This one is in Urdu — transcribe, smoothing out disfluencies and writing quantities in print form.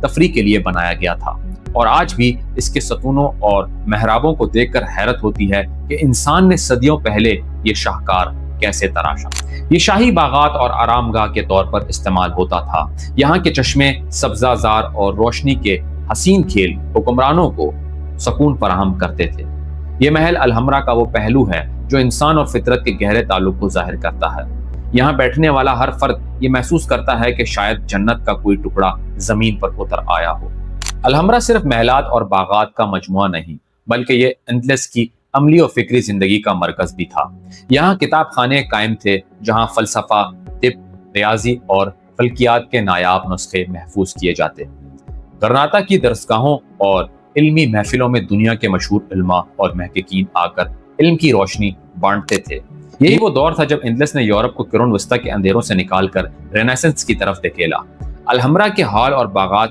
تفریح کے لیے بنایا گیا تھا، اور آج بھی اس کے ستونوں اور محرابوں کو دیکھ کر حیرت ہوتی ہے کہ انسان نے صدیوں پہلے یہ شاہکار کیسے تراشا۔ یہ شاہی باغات اور آرام گاہ کے طور پر استعمال ہوتا تھا۔ یہاں کے چشمے، سبزہ زار اور روشنی کے حسین کھیل حکمرانوں کو سکون فراہم کرتے تھے۔ یہ محل الحمرا کا وہ پہلو ہے جو انسان اور فطرت کے گہرے تعلق کو ظاہر کرتا ہے۔ یہاں بیٹھنے والا ہر فرد یہ محسوس کرتا ہے کہ شاید جنت کا کوئی ٹکڑا زمین پر اتر آیا ہو۔ الحمرا صرف محلات اور باغات کا مجموعہ نہیں، بلکہ یہ اندلس کی عملی اور فکری زندگی کا مرکز بھی تھا۔ یہاں کتاب خانے قائم تھے جہاں فلسفہ، طب، ریاضی اور فلکیات کے نایاب نسخے محفوظ کیے جاتے۔ غرناطہ کی درسگاہوں اور علمی محفلوں میں دنیا کے مشہور علماء اور محققین آ کر علم کی روشنی بانٹتے تھے۔ یہی وہ دور تھا جب اندلس نے یورپ کو قرون وسطیٰ کے اندھیروں سے نکال کر رینیسنس کی طرف دھکیلا۔ الحمرا کے ہال اور باغات